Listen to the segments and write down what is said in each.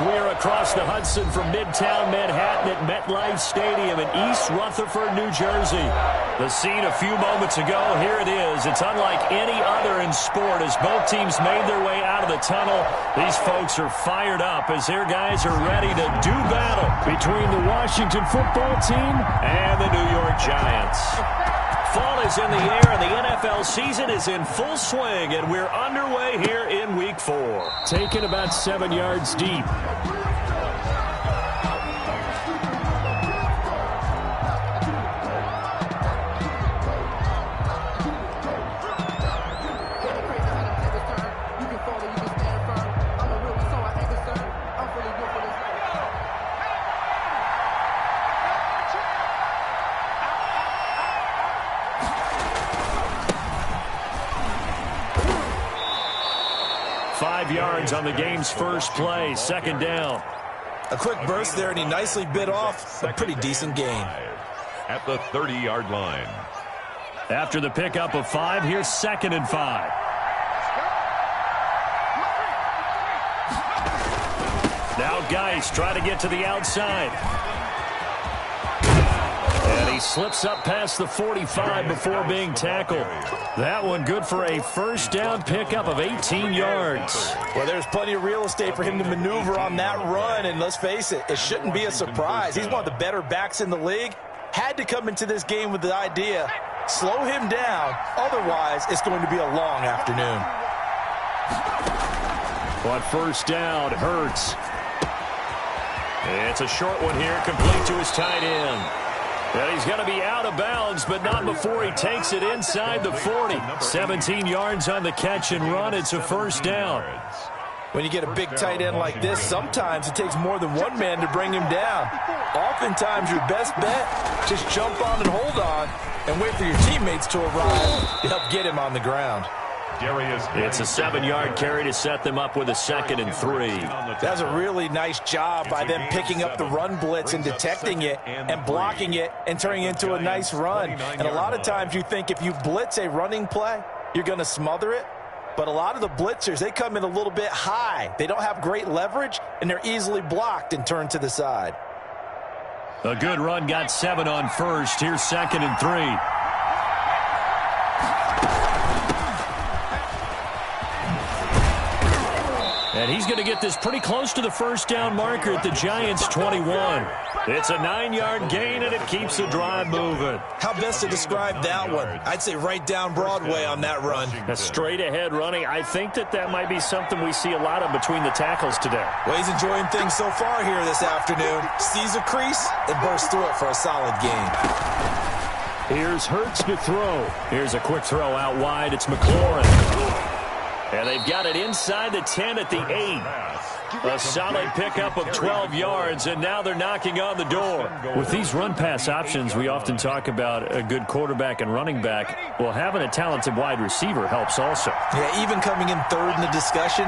We're across the Hudson from Midtown Manhattan at MetLife Stadium in East Rutherford, New Jersey. The scene a few moments ago, here it is. It's unlike any other in sport as both teams made their way out of the tunnel. These folks are fired up as their guys are ready to do battle between the Washington football team and the New York Giants. Fall is in the air and the NFL season is in full swing, and we're underway here in Week 4. Taken about 7 yards deep. Yards on the game's first play, second down. A quick burst there, and he nicely bit off a pretty decent gain. At the 30-yard line. After the pickup of 5, here's 2nd and 5. Now Geist trying to get to the outside. And he slips up past the 45 before being tackled. That one good for a first down pickup of 18 yards. Well, there's plenty of real estate for him to maneuver on that run, and let's face it, it shouldn't be a surprise. He's one of the better backs in the league. Had to come into this game with the idea, slow him down, otherwise it's going to be a long afternoon. On first down, Hurts. It's a short one here, complete to his tight end. And he's going to be out of bounds, but not before he takes it inside the 40. 17 yards on the catch and run. It's a first down. When you get a big tight end like this, sometimes it takes more than one man to bring him down. Oftentimes, your best bet, just jump on and hold on and wait for your teammates to arrive to help get him on the ground. It's a 7-yard carry to set them up with a 2nd and 3. That's a really nice job by them picking up the run blitz and detecting it and blocking it and turning it into a nice run. And a lot of times you think if you blitz a running play, you're going to smother it. But a lot of the blitzers, they come in a little bit high. They don't have great leverage, and they're easily blocked and turned to the side. A good run got 7 on first. Here's 2nd and 3. And he's going to get this pretty close to the first down marker at the Giants' 21. It's a 9-yard gain, and it keeps the drive moving. How best to describe that one? I'd say right down Broadway on that run. A straight-ahead running. I think that might be something we see a lot of between the tackles today. Well, he's enjoying things so far here this afternoon. Sees a crease and bursts through it for a solid gain. Here's Hurts to throw. Here's a quick throw out wide. It's McLaurin. And they've got it inside the 10 at the 8. A solid pickup of 12 yards, and now they're knocking on the door. With these run-pass options, we often talk about a good quarterback and running back. Well, having a talented wide receiver helps also. Yeah, even coming in third in the discussion,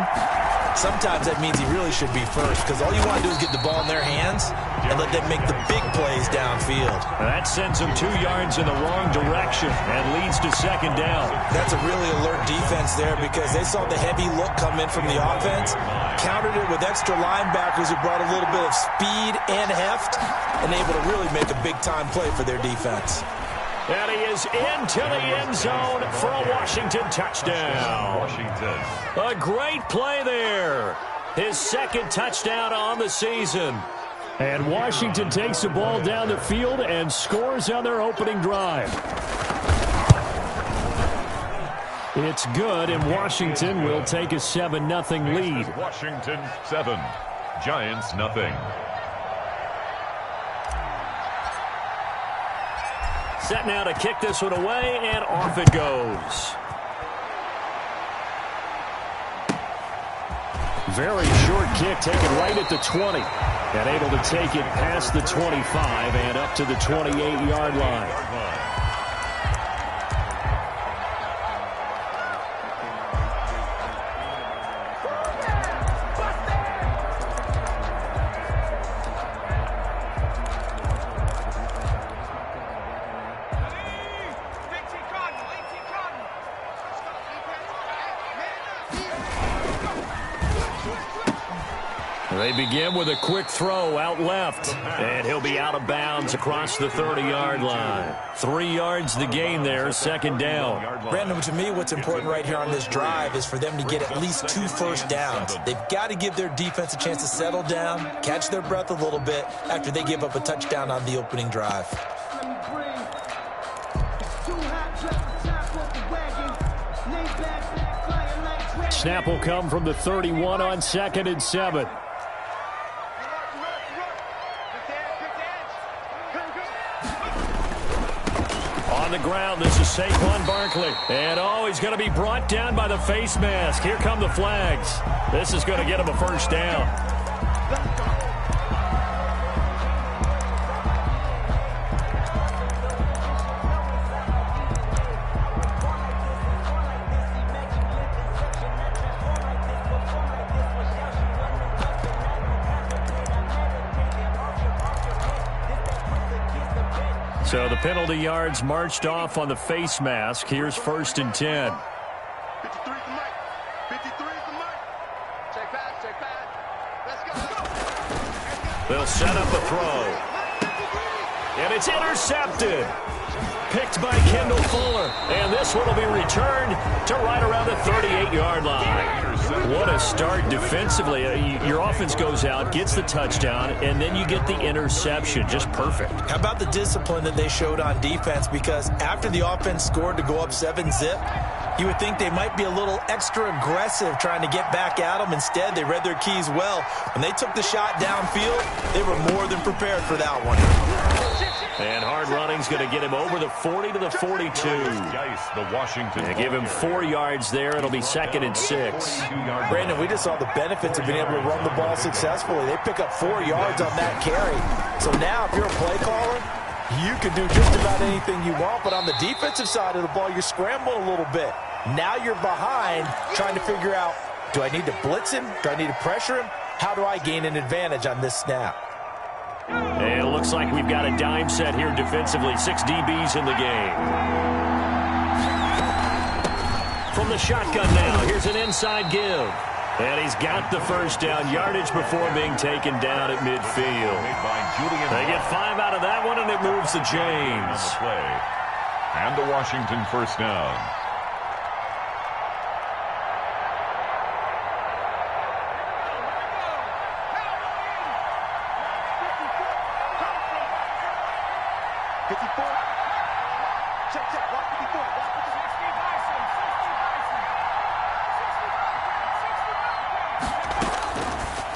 sometimes that means he really should be first, because all you want to do is get the ball in their hands and let them make the big plays downfield. And that sends them 2 yards in the wrong direction and leads to 2nd down. That's a really alert defense there because they saw the heavy look come in from the offense, countered it with extra linebackers who brought a little bit of speed and heft, and able to really make a big-time play for their defense. And he is into the end zone for a Washington touchdown. A great play there. His 2nd touchdown on the season. And Washington takes the ball down the field and scores on their opening drive. It's good, and Washington will take a 7-0 lead. Washington 7, Giants 0. Set now to kick this one away, and off it goes. Very short kick taken right at the 20. And able to take it past the 25 and up to the 28-yard line. They begin with a quick throw out left, and he'll be out of bounds across the 30-yard line. 3 yards the gain there, second down. Brandon, to me, what's important right here on this drive is for them to get at least 2 first downs. They've got to give their defense a chance to settle down, catch their breath a little bit after they give up a touchdown on the opening drive. Snap will come from the 31 on 2nd and 7. On the ground, this is Saquon Barkley. And, he's going to be brought down by the face mask. Here come the flags. This is going to get him a first down. So the penalty yards marched off on the face mask. Here's 1st and 10. 53 is the mic. 53 is the mic. Check pass, check pass. Let's go. They'll set up a throw. And it's intercepted. Picked by Kendall Fuller. And this one will be returned to right around the 38-yard line. What a start defensively. Your offense goes out, gets the touchdown, and then you get the interception. Just perfect. How about the discipline that they showed on defense? Because after the offense scored to go up 7-zip, you would think they might be a little extra aggressive trying to get back at them. Instead, they read their keys well. When they took the shot downfield, they were more than prepared for that one. And hard running's going to get him over the 40 to the 42. The Washington. They give him 4 yards there. It'll be 2nd and 6. Brandon, we just saw the benefits of being able to run the ball successfully. They pick up 4 yards on that carry. So now, if you're a play caller, you can do just about anything you want. But on the defensive side of the ball, you're scrambling a little bit. Now you're behind trying to figure out, do I need to blitz him? Do I need to pressure him? How do I gain an advantage on this snap? And it looks like we've got a dime set here defensively. 6 DBs in the game. From the shotgun now, here's an inside give. And he's got the first down yardage before being taken down at midfield. They get 5 out of that one, and it moves to James. And the Washington first down.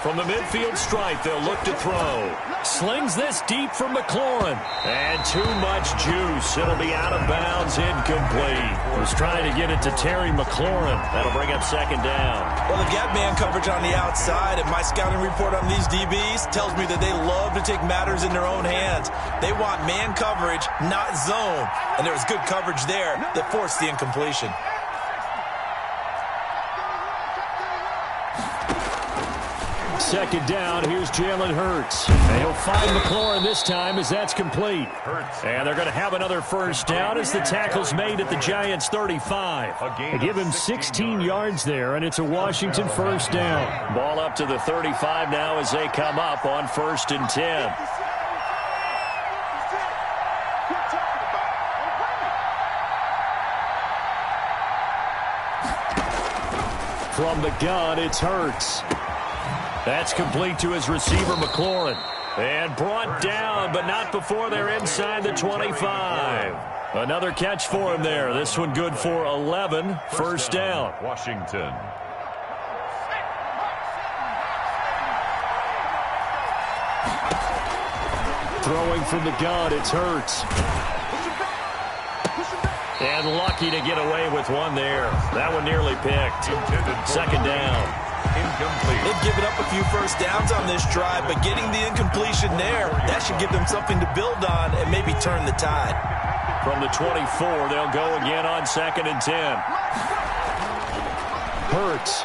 From the midfield stripe, they'll look to throw. Slings this deep from McLaurin. And too much juice. It'll be out of bounds, incomplete. Was trying to get it to Terry McLaurin. That'll bring up 2nd down. Well, they've got man coverage on the outside, and my scouting report on these DBs tells me that they love to take matters in their own hands. They want man coverage, not zone. And there was good coverage there that forced the incompletion. Second down, here's Jalen Hurts. And he'll find McLaurin this time as that's complete. And they're going to have another first down as the tackle's made at the Giants' 35. They give him 16 yards there, and it's a Washington first down. Ball up to the 35 now as they come up on 1st and 10. From the gun, it's Hurts. That's complete to his receiver, McLaurin. And brought down, but not before they're inside the 25. Another catch for him there. This one good for 11. First down. Washington. Throwing from the gun, it's Hurts. And lucky to get away with one there. That one nearly picked. 2nd down. Incomplete. They've given up a few first downs on this drive, but getting the incompletion there, that should give them something to build on and maybe turn the tide. From the 24, they'll go again on 2nd and 10. Hurts.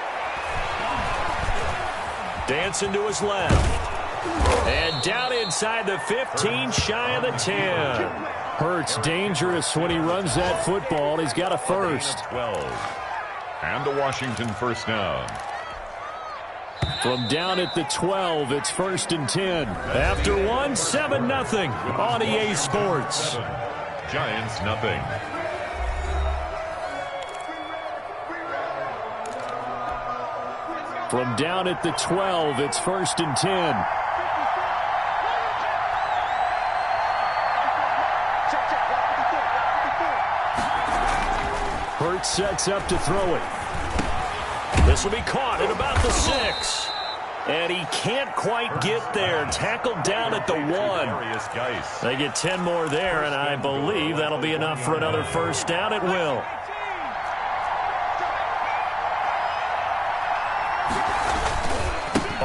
Dancing to his left. And down inside the 15, shy of the 10. Hurts dangerous when he runs that football. He's got a first. 12. And the Washington first down. From down at the 12, it's 1st and 10. After one, 7-0 on EA Sports. Giants nothing. From down at the 12, it's 1st and 10. Hurts sets up to throw it. This will be caught at about the 6. And he can't quite get there. Tackled down at the 1. They get 10 more there, and I believe that'll be enough for another first down. It will.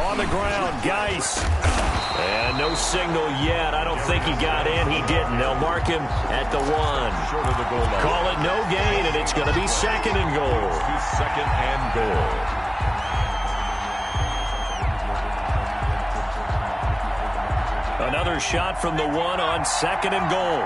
On the ground, Geis. And no signal yet. I don't think he got in. He didn't. They'll mark him at the 1. Short of the goal line. Call it no gain, and it's going to be 2nd and goal. 2nd and goal. Another shot from the 1 on 2nd and goal.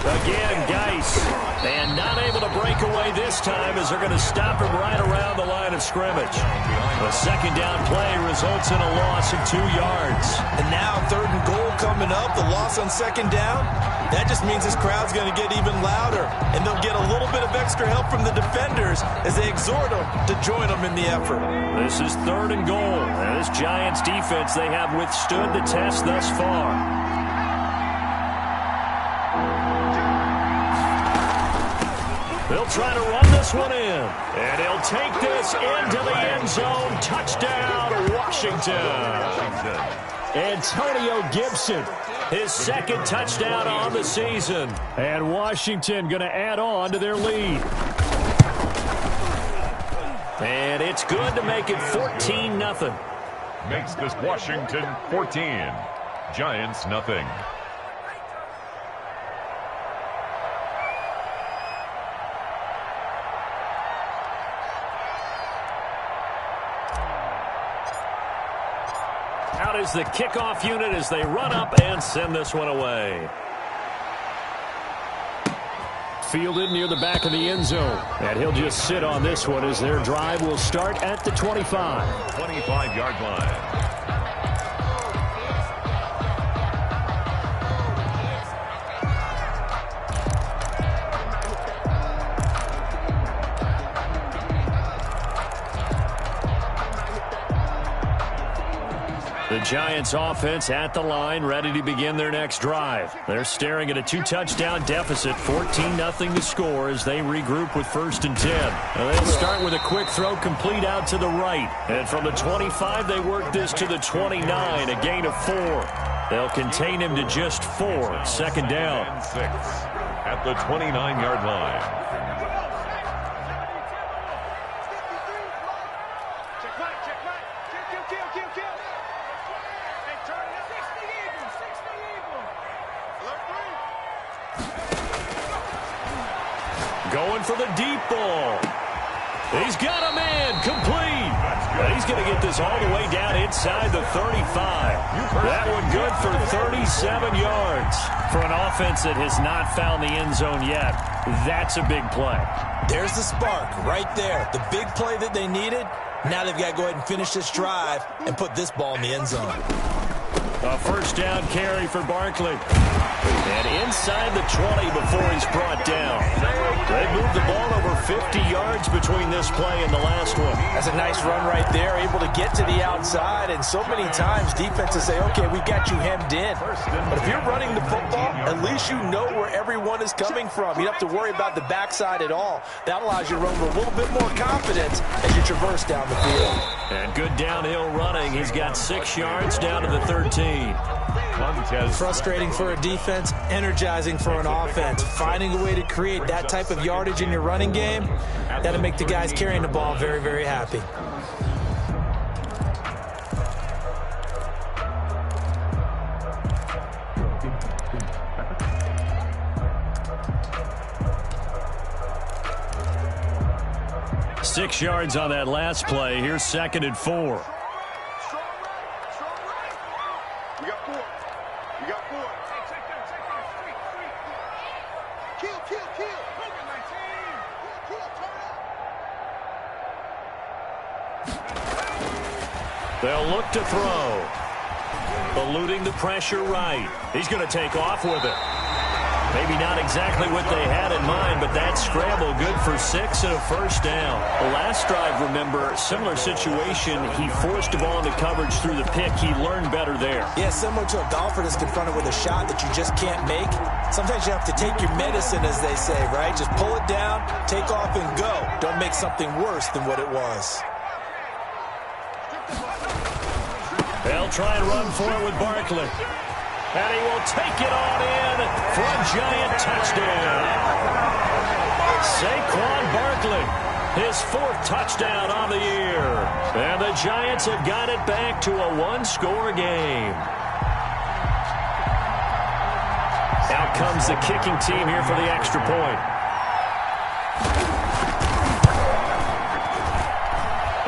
Again, Geis. And not able to break away this time as they're going to stop him right around the line of scrimmage. A 2nd down play results in a loss of 2 yards. And now 3rd and goal coming up. The loss on 2nd down. That just means this crowd's going to get even louder. And they'll get a little bit of extra help from the defenders as they exhort them to join them in the effort. This is 3rd and goal. And this Giants defense, they have withstood the test thus far. They'll try to run this one in. And he'll take this into the end zone. Touchdown, Washington. Antonio Gibson, his 2nd touchdown on the season. And Washington going to add on to their lead. And it's good to make it 14-0. Makes this Washington 14. Giants nothing. Out is the kickoff unit as they run up and send this one away. Fielded near the back of the end zone. And he'll just sit on this one as their drive will start at the 25. 25-yard line. The Giants offense at the line, ready to begin their next drive. They're staring at a 2-touchdown deficit, 14-0 to score as they regroup with 1st and 10. Now they'll start with a quick throw complete out to the right. And from the 25, they work this to the 29, a gain of 4. They'll contain him to just 4, 2nd down. And 6 at the 29-yard line. Going for the deep ball. He's got a man complete. And he's going to get this all the way down inside the 35. That one good for 37 yards. For an offense that has not found the end zone yet, that's a big play. There's the spark right there. The big play that they needed. Now they've got to go ahead and finish this drive and put this ball in the end zone. A 1st down carry for Barkley. And inside the 20 before he's brought down. They moved the ball over 50 yards between this play and the last one. That's a nice run right there, able to get to the outside. And so many times defenses say, okay, we've got you hemmed in. But if you're running the football, at least you know where everyone is coming from. You don't have to worry about the backside at all. That allows you to run with a little bit more confidence as you traverse down the field. And good downhill running. He's got 6 yards down to the 13. Frustrating for a defense, energizing for an offense. Finding a way to create that type of yardage in your running game, that'll make the guys carrying the ball very, very happy. Six yards on that last play. Here's 2nd and 4. They'll look to throw. Eluding the pressure right. He's going to take off with it. Maybe not exactly what they had in mind, but that scramble good for 6 and a first down. The last drive, remember, similar situation. He forced the ball into coverage through the pick. He learned better there. Yeah, similar to a golfer that's confronted with a shot that you just can't make. Sometimes you have to take your medicine, as they say, right? Just pull it down, take off, and go. Don't make something worse than what it was. They'll try and run for it with Barkley. And he will take it on in for a giant touchdown. Saquon Barkley, his 4th touchdown on the year. And the Giants have got it back to a 1-score game. Out comes the kicking team here for the extra point.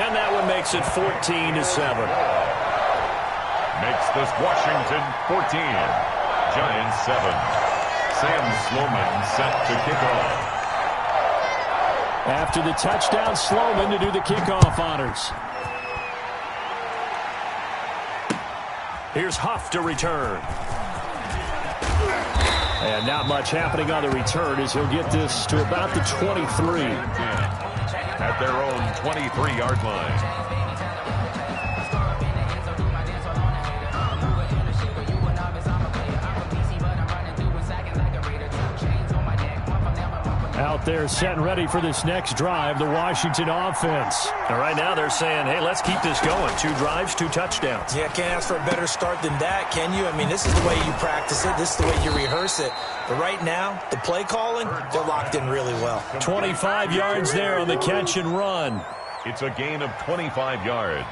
And that one makes it 14-7. Makes this Washington 14, Giants 7. Sam Sloman set to kick off. After the touchdown, Sloman to do the kickoff honors. Here's Huff to return. And not much happening on the return as he'll get this to about the 23. At their own 23-yard line. Out there set and ready for this next drive, the Washington offense. And right now they're saying, hey, let's keep this going. 2 drives, 2 touchdowns. Yeah, can't ask for a better start than that, can you? I mean, this is the way you practice it. This is the way you rehearse it. But right now, the play calling, they're locked in really well. 25 yards there on the catch and run. It's a gain of 25 yards.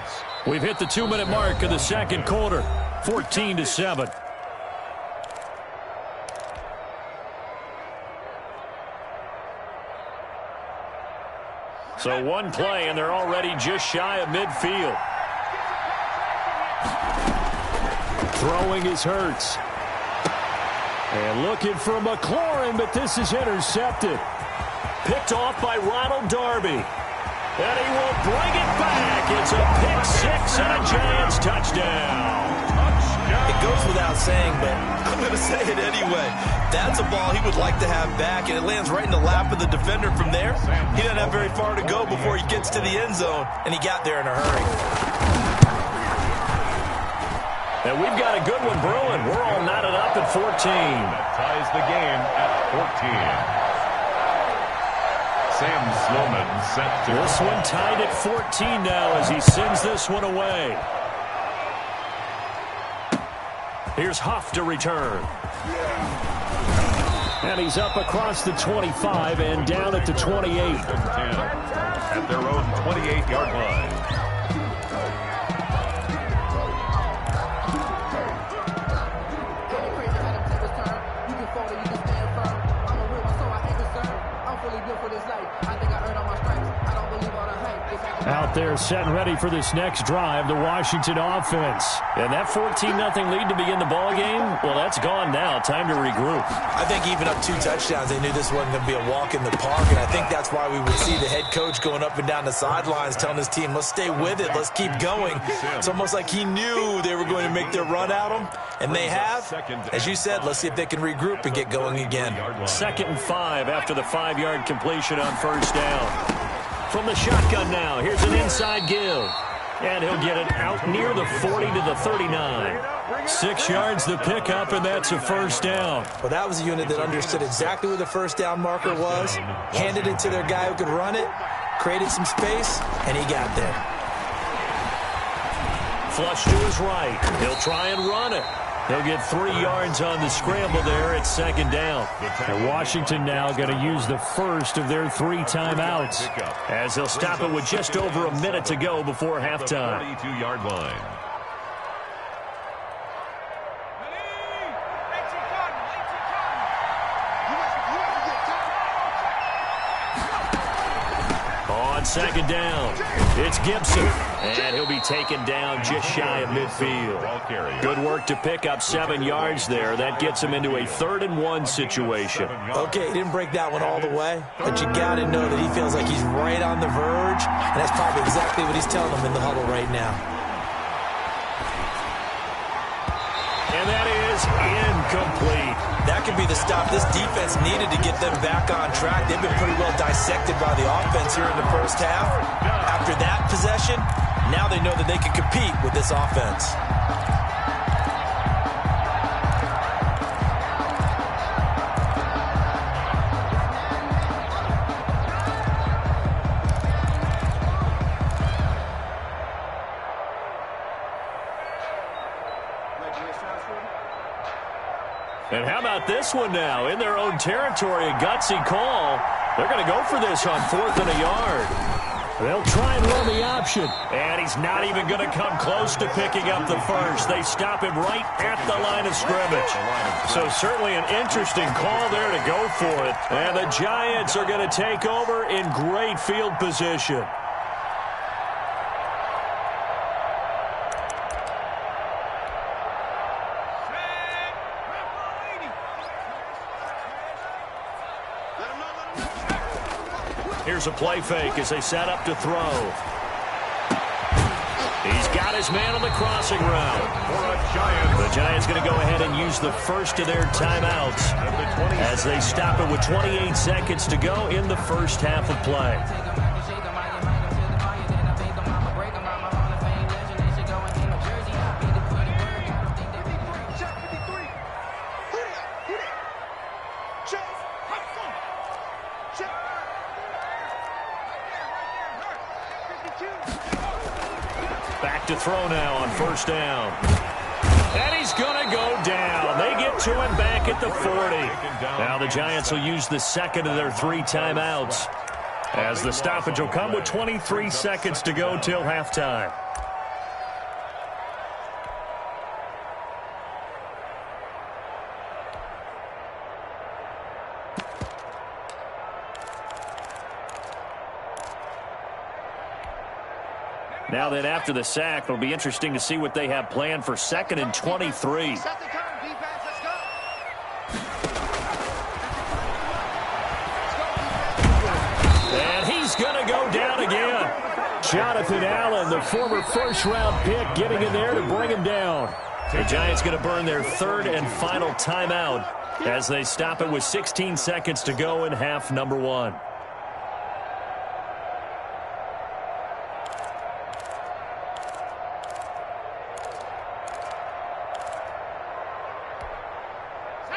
We've hit the 2-minute mark of the second quarter. 14-7. So one play, and they're already just shy of midfield. Throwing is Hurts. And looking for McLaurin, but this is intercepted. Picked off by Ronald Darby. And he will bring it back. It's a pick-6 and a Giants touchdown. It goes without saying, but I'm going to say it anyway. That's a ball he would like to have back, and it lands right in the lap of the defender from there. He doesn't have very far to go before he gets to the end zone, and he got there in a hurry. And we've got a good one brewing. We're all knotted up at 14. That ties the game at 14. Sam Sloman set to... This one tied at 14 now as he sends this one away. Here's Huff to return. And he's up across the 25 and down at the 28. At their own 28-yard line. Out there set and ready for this next drive, the Washington offense. And that 14-0 lead to begin the ball game, well, that's gone now. Time to regroup. I think even up 2 touchdowns, they knew this wasn't going to be a walk in the park, and I think that's why we would see the head coach going up and down the sidelines telling his team, let's stay with it, let's keep going. It's almost like he knew they were going to make their run at him, and they have. As you said, let's see if they can regroup and get going again. 2nd and 5 after the 5-yard completion on first down. From the shotgun now, here's an inside give. And he'll get it out near the 40 to the 39. 6 yards the pickup, and that's a first down. Well, that was a unit that understood exactly where the first down marker was, handed it to their guy who could run it, created some space, and he got there. Flush to his right. He'll try and run it. He'll get 3 yards on the scramble there at 2nd down. And Washington now going to use the first of their 3 timeouts, as they'll stop it with just over a minute to go before halftime. 42-yard line. On 2nd down, it's Gibson. And he'll be taken down just shy of midfield. Good work to pick up 7 yards there. That gets him into a 3rd and 1 situation. Okay, he didn't break that one all the way, but you got to know that he feels like he's right on the verge, and that's probably exactly what he's telling them in the huddle right now. Incomplete. That could be the stop this defense needed to get them back on track. They've been pretty well dissected by the offense here in the first half. After that possession, now they know that they can compete with this offense. And how about this one now? In their own territory, a gutsy call. They're going to go for this on 4th and a yard. They'll try and run the option. And he's not even going to come close to picking up the first. They stop him right at the line of scrimmage. So certainly an interesting call there to go for it. And the Giants are going to take over in great field position. Here's a play fake as they set up to throw. He's got his man on the crossing route. The Giants going to go ahead and use the first of their timeouts as they stop it with 28 seconds to go in the first half of play. Back to throw now on first down. And he's going to go down. They get to him back at the 40. Now the Giants will use the second of their 3 timeouts as the stoppage will come with 23 seconds to go till halftime. Now then, after the sack, it'll be interesting to see what they have planned for 2nd and 23. And he's going to go down again. Jonathan Allen, the former first-round pick, getting in there to bring him down. The Giants going to burn their 3rd and final timeout as they stop it with 16 seconds to go in half number 1.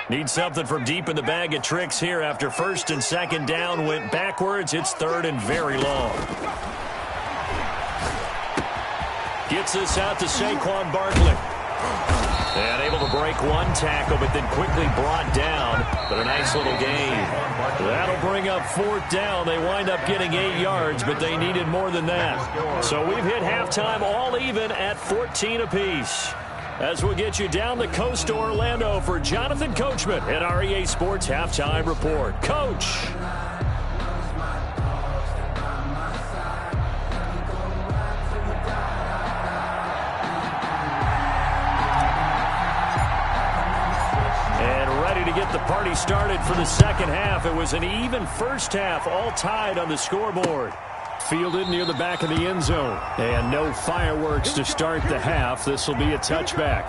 Need something from deep in the bag of tricks here after 1st and 2nd down went backwards. It's 3rd and very long. Gets this out to Saquon Barkley. And able to break one tackle, but then quickly brought down. But a nice little gain. That'll bring up 4th down. They wind up getting 8 yards, but they needed more than that. So we've hit halftime all even at 14 apiece. As we'll get you down the coast to Orlando for Jonathan Coachman at our EA Sports Halftime Report. Coach. And ready to get the party started for the second half. It was an even first half, all tied on the scoreboard. Fielded near the back of the end zone. And no fireworks to start the half. This will be a touchback.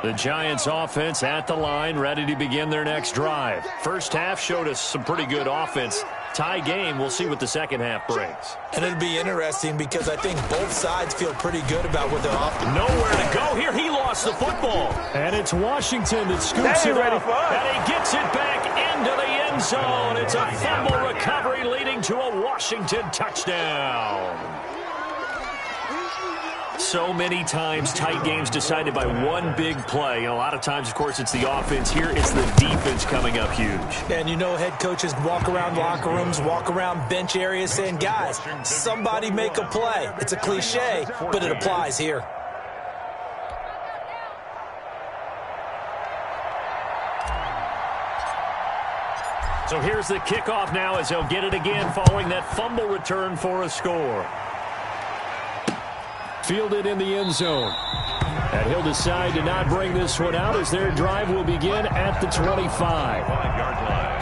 The Giants offense at the line, ready to begin their next drive. First half showed us some pretty good offense. Tie game, we'll see what the second half brings. And it'll be interesting because I think both sides feel pretty good about what they're offering. Nowhere to go here. He lost the football. And it's Washington that scoops it up. And he gets it back into the end zone. It's a fumble recovery leading to a Washington touchdown. So many times tight games decided by one big play. And a lot of times, of course, it's the offense. Here it's the defense coming up huge. And you know head coaches walk around locker rooms, walk around bench areas saying, guys, somebody make a play. It's a cliche, but it applies here. So here's the kickoff now as they'll get it again following that fumble return for a score. Fielded in the end zone. And he'll decide to not bring this one out as their drive will begin at the 25. 5-yard line.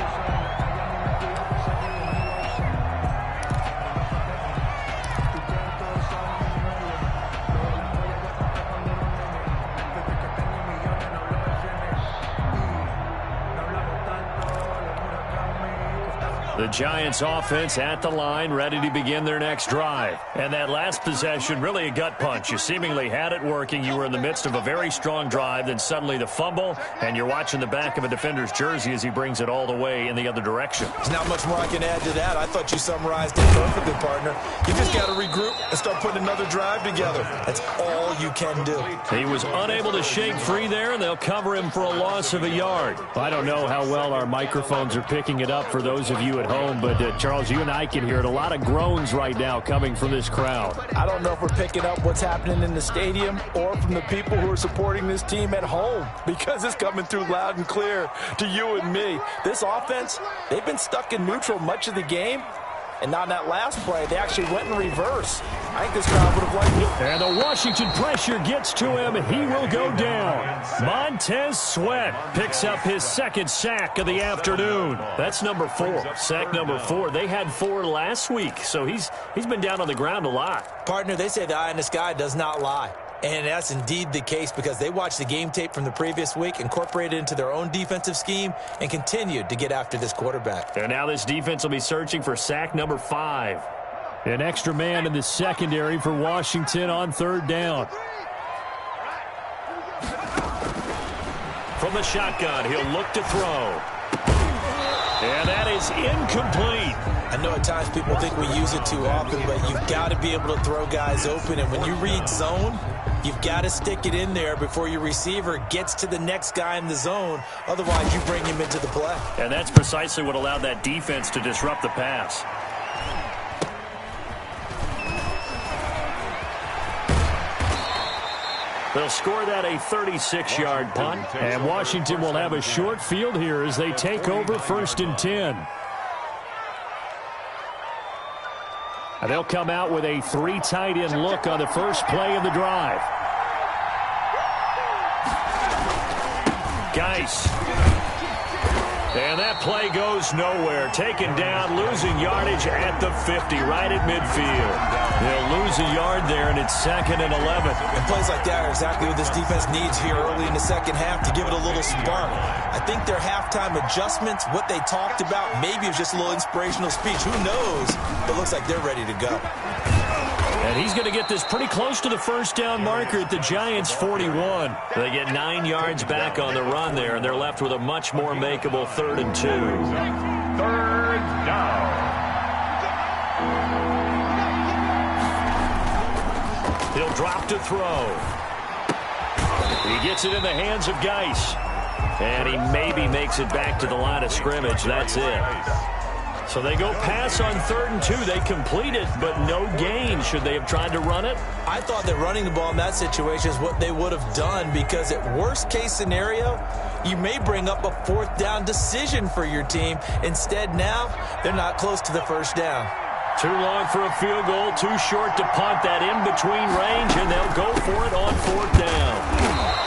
The Giants offense at the line, ready to begin their next drive. And that last possession, really a gut punch. You seemingly had it working. You were in the midst of a very strong drive, then suddenly the fumble, and you're watching the back of a defender's jersey as he brings it all the way in the other direction. There's not much more I can add to that. I thought you summarized it perfectly, partner. You just got to regroup and start putting another drive together. That's all you can do. He was unable to shake free there, and they'll cover him for a loss of a yard. I don't know how well our microphones are picking it up for those of you at home, but Charles, you and I can hear it. A lot of groans right now coming from this crowd. I don't know if we're picking up what's happening in the stadium or from the people who are supporting this team at home, because it's coming through loud and clear to you and me. This offense, they've been stuck in neutral much of the game, and on that last play, they actually went in reverse. I think this crowd would have liked it. And the Washington pressure gets to him. He will go down. Montez Sweat picks up his second sack of the afternoon. That's number 4. Sack number 4. They had 4 last week, so he's been down on the ground a lot. Partner, they say the eye in the sky does not lie. And that's indeed the case, because they watched the game tape from the previous week, incorporated it into their own defensive scheme, and continued to get after this quarterback. And now this defense will be searching for sack number 5. An extra man in the secondary for Washington on third down. From the shotgun, he'll look to throw. And that is incomplete. I know at times people think we use it too often, but you've got to be able to throw guys open. And when you read zone, you've got to stick it in there before your receiver gets to the next guy in the zone. Otherwise, you bring him into the play. And that's precisely what allowed that defense to disrupt the pass. They'll score that a 36-yard punt. And Washington will have a short field here as they take over 1st and 10. And they'll come out with a 3 tight end look on the first play of the drive. Geis. And that play goes nowhere. Taken down, losing yardage at the 50, right at midfield. They'll lose a yard there, and it's 2nd and 11. And plays like that are exactly what this defense needs here early in the second half to give it a little spark. I think their halftime adjustments, what they talked about, maybe it was just a little inspirational speech. Who knows? But it looks like they're ready to go. And he's going to get this pretty close to the first down marker at the Giants' 41. They get 9 yards back on the run there, and they're left with a much more makeable 3rd and 2. 3rd down. He'll drop to throw. He gets it in the hands of Geis. And he maybe makes it back to the line of scrimmage. That's it. So they go pass on 3rd and 2. They complete it, but no gain. Should they have tried to run it? I thought that running the ball in that situation is what they would have done, because at worst case scenario, you may bring up a 4th down decision for your team. Instead, now they're not close to the first down. Too long for a field goal, too short to punt. That in between range, and they'll go for it on 4th down.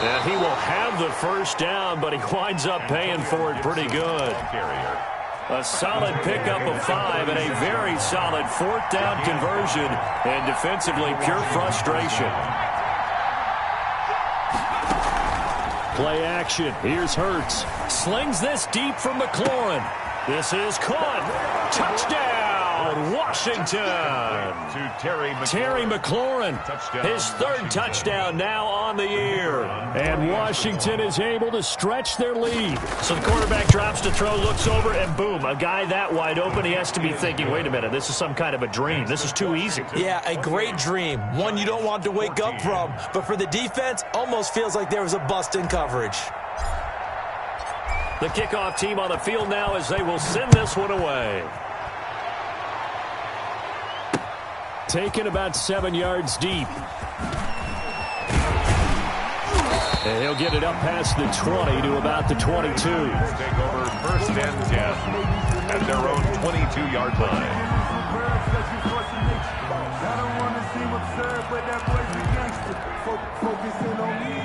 And he will have the first down, but he winds up paying for it pretty good. A solid pickup of 5 and a very solid 4th down conversion, and defensively pure frustration. Play action. Here's Hurts. Slings this deep from McLaurin. This is caught. Touchdown, Washington. To Terry McLaurin. His 3rd touchdown now on the year. And Washington is able to stretch their lead. So the quarterback drops to throw, looks over, and boom, a guy that wide open, he has to be thinking, wait a minute, this is some kind of a dream. This is too easy. Yeah, a great dream. One you don't want to wake up from. But for the defense, almost feels like there was a bust in coverage. The kickoff team on the field now as they will send this one away. Taken about 7 yards deep. And he'll get it up past the 20 to about the 22. Take over first and 10 at their own 22-yard line.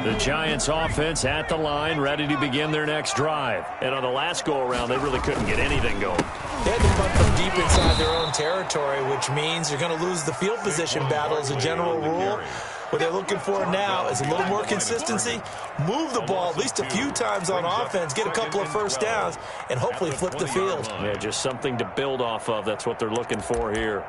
The Giants offense at the line, ready to begin their next drive. And on the last go-around, they really couldn't get anything going. They had to punt from deep inside their own territory, which means you're going to lose the field position battle as a general rule. What they're looking for now is a little more consistency, move the ball at least a few times on offense, get a couple of first downs, and hopefully flip the field. Yeah, just something to build off of. That's what they're looking for here.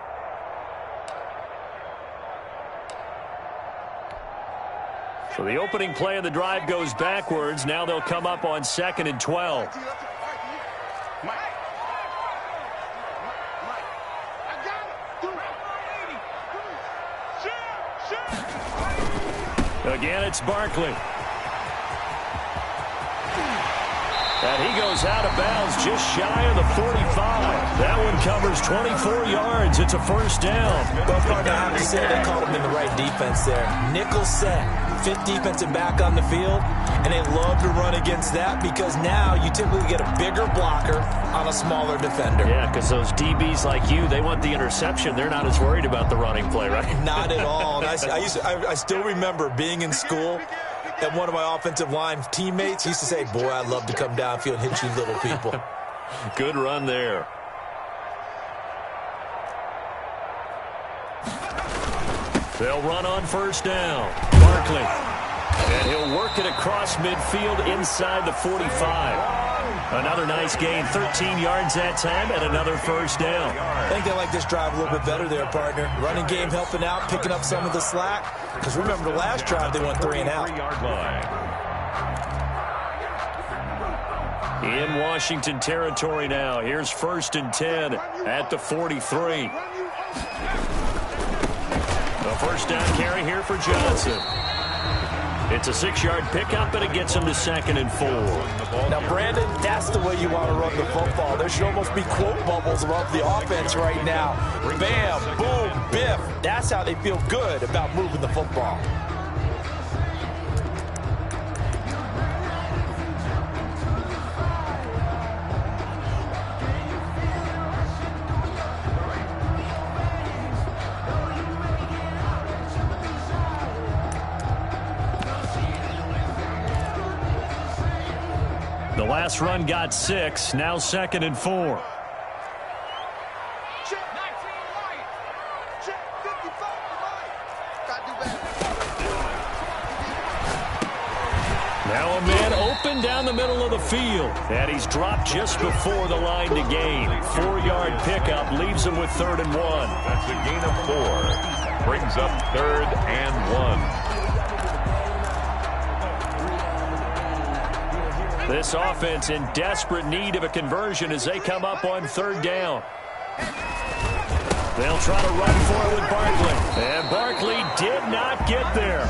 So the opening play of the drive goes backwards. Now they'll come up on 2nd and 12. Again, it's Barkley. And he goes out of bounds just shy of the 45. That one covers 24 yards. It's a first down. But partner, I have to say they called him in the right defense there. Nickel set, fifth defensive back on the field, and they love to run against that because now you typically get a bigger blocker on a smaller defender. Yeah, because those DBs like you, they want the interception. They're not as worried about the running play, right? Not at all. And I still remember being in school, and one of my offensive line teammates used to say, boy, I'd love to come downfield and hit you little people. Good run there. They'll run on first down. Barkley. And he'll work it across midfield inside the 45. Another nice gain, 13 yards that time, and another first down. I think they like this drive a little bit better there, partner. Running game helping out, picking up some of the slack. Because remember the last drive, they went 3 and out. In Washington territory now. Here's 1st and 10 at the 43. The first down carry here for Johnson. It's a 6-yard pickup, and it gets him to 2nd and 4. Now, Brandon, that's the way you want to run the football. There should almost be quote bubbles above the offense right now. Bam, boom, biff. That's how they feel good about moving the football. The last run got 6, now 2nd and 4. Now a man open down the middle of the field. And he's dropped just before the line to gain. 4-yard pickup leaves him with 3rd and 1. That's a gain of 4. Brings up 3rd and 1. This offense in desperate need of a conversion as they come up on 3rd down. They'll try to run for it with Barkley. And Barkley did not get there.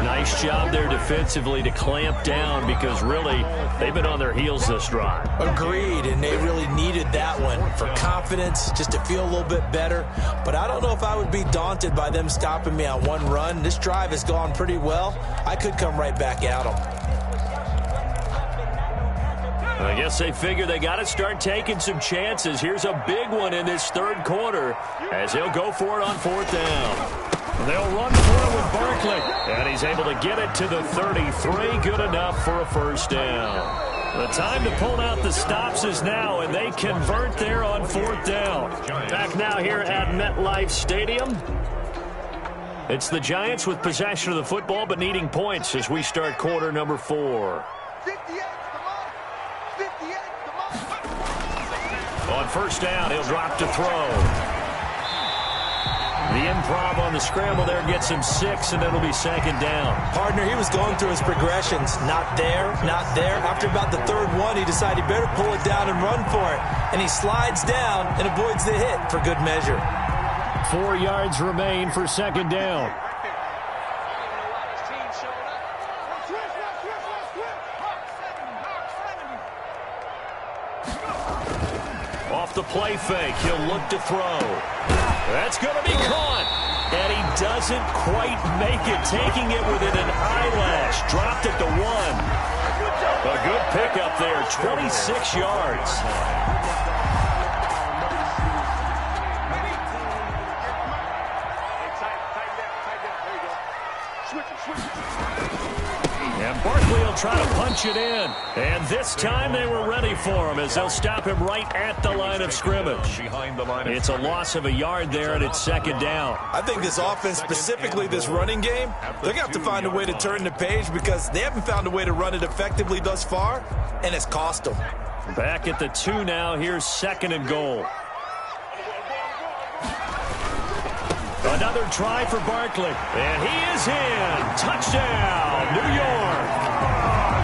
Nice job there defensively to clamp down because really they've been on their heels this drive. Agreed, and they really needed that one for confidence, just to feel a little bit better. But I don't know if I would be daunted by them stopping me on one run. This drive has gone pretty well. I could come right back at them. I guess they figure they got to start taking some chances. Here's a big one in this 3rd quarter as he'll go for it on 4th down. They'll run for it with Barkley, and he's able to get it to the 33. Good enough for a first down. The time to pull out the stops is now, and they convert there on 4th down. Back now here at MetLife Stadium. It's the Giants with possession of the football but needing points as we start quarter number 4. On first down, he'll drop to throw. The improv on the scramble there gets him 6, and it'll be 2nd down. Partner, he was going through his progressions. Not there, not there. After about the 3rd one, he decided he better pull it down and run for it. And he slides down and avoids the hit for good measure. 4 yards remain for 2nd down. Off the play fake, he'll look to throw. That's going to be caught. And he doesn't quite make it, taking it within an eyelash. Dropped it to 1. A good pickup there, 26 yards. And Barkley will try to punch it in. And this time they were ready for him as they'll stop him right at the line of scrimmage. It's a loss of a yard there, and it's second down. I think this offense, specifically this running game, they're going to have to find a way to turn the page because they haven't found a way to run it effectively thus far, and it's cost them. Back at the 2 now. Here's second and goal. Another try for Barkley. And he is in. Touchdown, New York.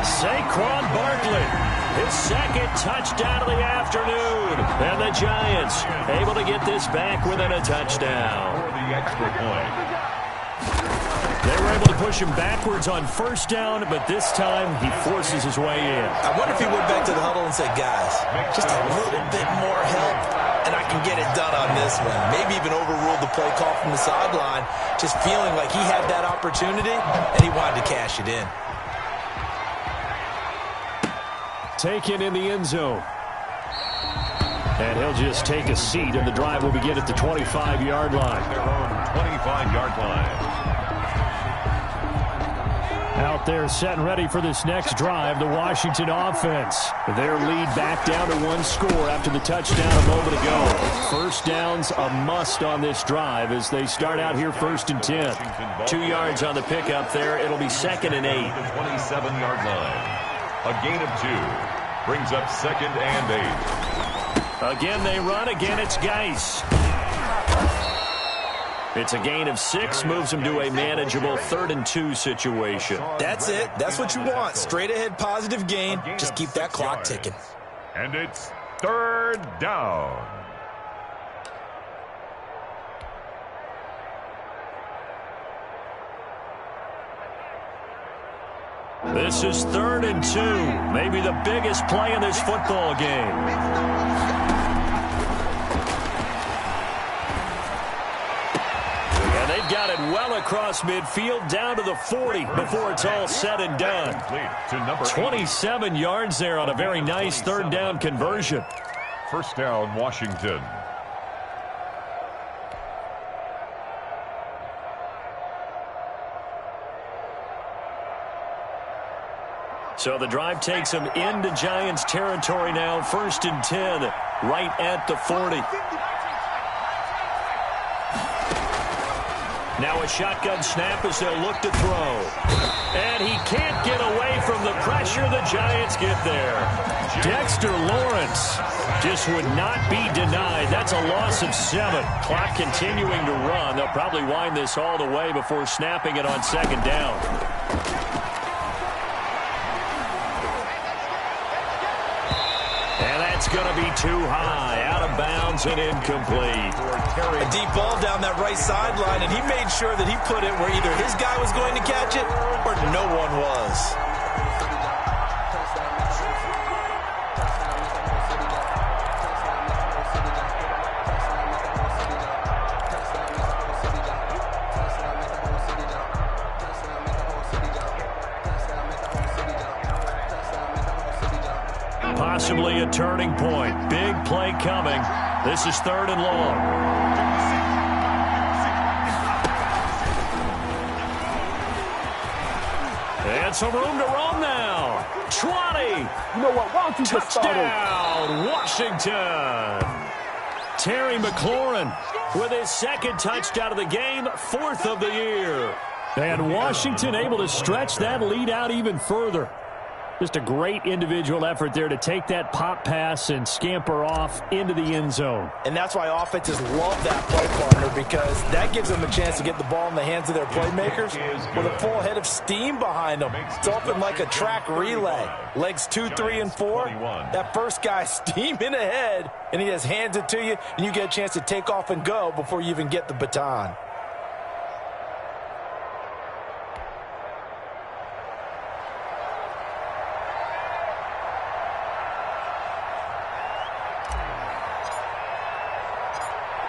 Saquon Barkley, his second touchdown of the afternoon. And the Giants able to get this back within a touchdown. For the extra point. They were able to push him backwards on first down, but this time he forces his way in. I wonder if he went back to the huddle and said, guys, just a little bit more help, and I can get it done on this one. Maybe even overruled the play call from the sideline, just feeling like he had that opportunity, and he wanted to cash it in. Taken in the end zone. And he'll just take a seat, and the drive will begin at the 25-yard line. Their own 25-yard line. Out there set and ready for this next drive, the Washington offense. Their lead back down to 1 score after the touchdown a moment ago. First down's a must on this drive as they start out here first and 10. 2 yards on the pickup there. It'll be second and 8. The 27-yard line. A gain of 2. Brings up second and 8. Again they run. Again it's Geis. It's a gain of 6, moves him to a manageable 3rd and 2 situation. That's it. That's what you want. Straight ahead positive gain. Just keep that clock ticking. And it's 3rd down. This is 3rd and 2. Maybe the biggest play in this football game. Got it well across midfield, down to the 40 before it's all said and done. 27 yards there on a very nice 3rd down conversion. First down, Washington. So the drive takes them into Giants territory now, 1st and 10, right at the 40. Now a shotgun snap as they'll look to throw. And he can't get away from the pressure. The Giants get there. Dexter Lawrence just would not be denied. That's a loss of 7. Clock continuing to run. They'll probably wind this all the way before snapping it on second down. It's going to be too high, out of bounds and incomplete. A deep ball down that right sideline, and he made sure that he put it where either his guy was going to catch it or no one was. Possibly a turning point. Big play coming. This is 3rd and long. And some room to roam now. 20. You know what? Why don't you just Touchdown, Washington. Terry McLaurin with his 2nd touchdown of the game, 4th of the year. And Washington able to stretch that lead out even further. Just a great individual effort there to take that pop pass and scamper off into the end zone. And that's why offenses love that play partner, because that gives them a chance to get the ball in the hands of their playmakers with a full head of steam behind them. It's often like a track relay. Legs 2, 3, and 4. That first guy steaming ahead, and he just hands it to you, and you get a chance to take off and go before you even get the baton.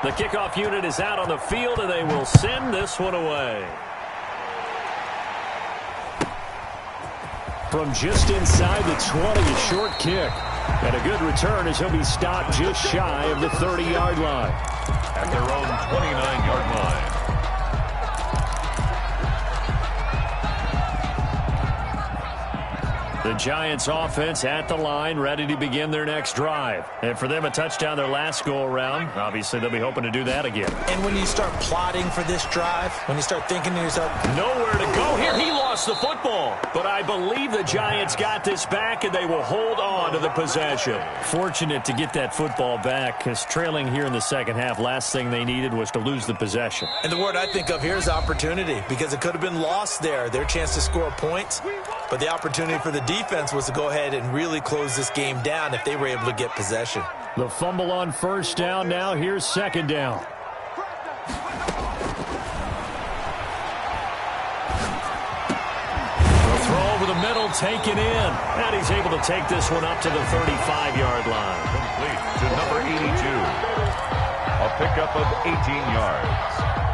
The kickoff unit is out on the field, and they will send this one away. From just inside the 20, a short kick. And a good return as he'll be stopped just shy of the 30-yard line. At their own 29-yard line. The Giants offense at the line, ready to begin their next drive. And for them, a touchdown their last go-around. Obviously, they'll be hoping to do that again. And when you start plotting for this drive, when you start thinking to yourself, nowhere to go here. He lost the football. But I believe the Giants got this back, and they will hold on to the possession. Fortunate to get that football back, because trailing here in the second half, last thing they needed was to lose the possession. And the word I think of here is opportunity, because it could have been lost there, their chance to score points. But the opportunity for the defense was to go ahead and really close this game down if they were able to get possession. The fumble on first down now. Here's second down. The throw over the middle, taken in. And he's able to take this one up to the 35-yard line. Complete to number 82. A pickup of 18 yards.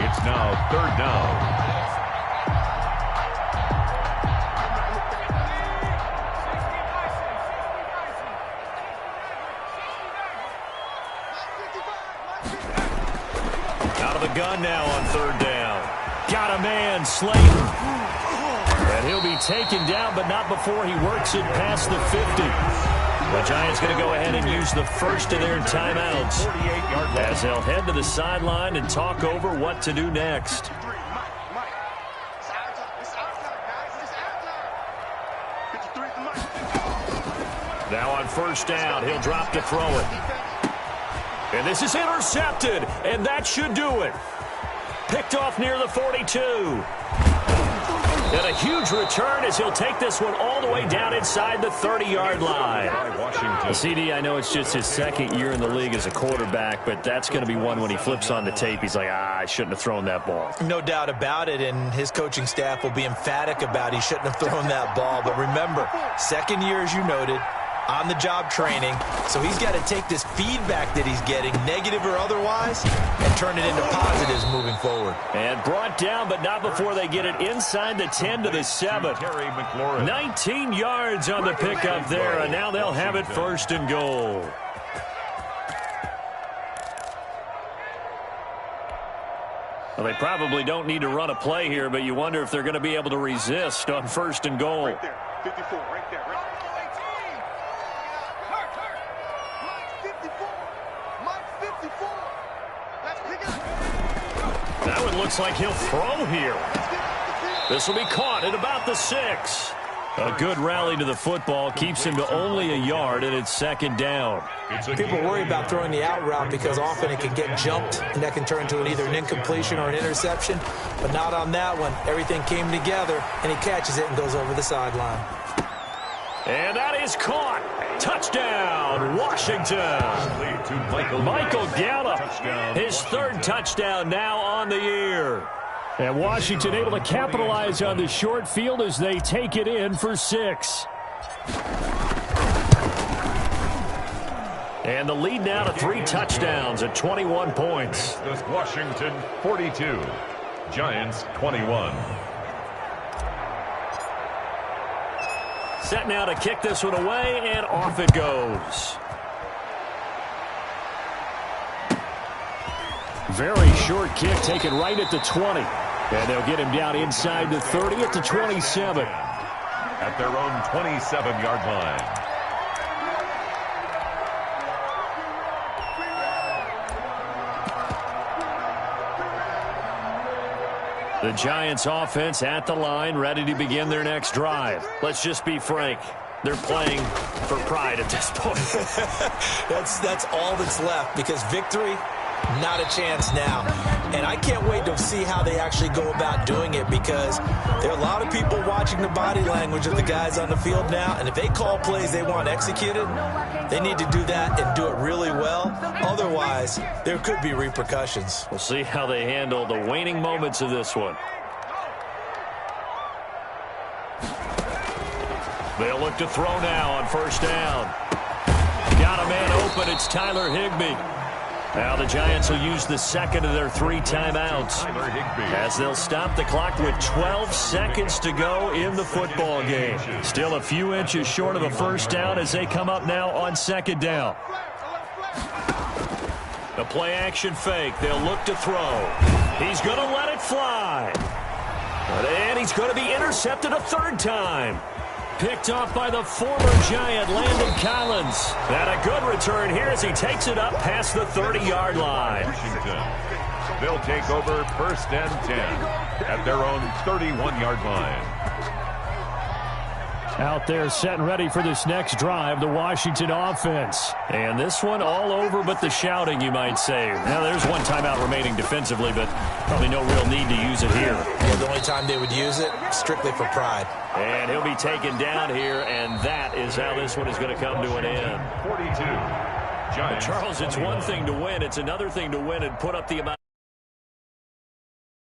It's now third down. Gun now on third down. Got a man, Slayton. And he'll be taken down, but not before he works it past the 50. The Giants going to go ahead and use the first of their timeouts as they'll head to the sideline and talk over what to do next. Now on first down, he'll drop to throw it. And this is intercepted, and that should do it. Picked off near the 42. And a huge return as he'll take this one all the way down inside the 30-yard line. CD, I know it's just his second year in the league as a quarterback, but that's going to be one when he flips on the tape. He's like, I shouldn't have thrown that ball. No doubt about it, and his coaching staff will be emphatic about he shouldn't have thrown that ball. But remember, second year, as you noted, on-the-job training, so he's got to take this feedback that he's getting, negative or otherwise, and turn it into positives moving forward. And brought down, but not before they get it inside the 10 to the 7. 19 yards on the pickup there, and now they'll have it first and goal. Well, they probably don't need to run a play here, but you wonder if they're going to be able to resist on first and goal. Right there, 54, right there, right. That one looks like he'll throw here. This will be caught at about the 6. A good rally to the football keeps him to only a yard, and it's second down. People worry about throwing the out route because often it can get jumped, and that can turn into either an incompletion or an interception. But not on that one. Everything came together, and he catches it and goes over the sideline. And that is caught. Touchdown, Washington. Michael Gallup, his third touchdown now on the year. And Washington able to capitalize on the short field as they take it in for 6. And the lead now to 3 touchdowns at 21 points. This Washington 42, Giants 21. Set now to kick this one away, and off it goes. Very short kick taken right at the 20. And they'll get him down inside the 30 at the 27. At their own 27-yard line. The Giants offense at the line, ready to begin their next drive. Let's just be frank. They're playing for pride at this point. That's all that's left, because victory, not a chance now. And I can't wait to see how they actually go about doing it, because there are a lot of people watching the body language of the guys on the field now, and if they call plays they want executed, they need to do that and do it really well. Otherwise, there could be repercussions. We'll see how they handle the waning moments of this one. They'll look to throw now on first down. Got a man open. It's Tyler Higbee. Now the Giants will use the second of their 3 timeouts as they'll stop the clock with 12 seconds to go in the football game. Still a few inches short of a first down as they come up now on second down. The play action fake. They'll look to throw. He's going to let it fly. And he's going to be intercepted a third time. Picked off by the former Giant, Landon Collins. And a good return here as he takes it up past the 30-yard line. Washington. They'll take over first and 10 at their own 31-yard line. Out there set and ready for this next drive, the Washington offense. And this one all over but the shouting, you might say. Now, there's one timeout remaining defensively, but probably no real need to use it here. Yeah, the only time they would use it, strictly for pride. And he'll be taken down here, and that is how this one is going to come to an end. 42. Giants. Charles, it's one thing to win. It's another thing to win and put up the amount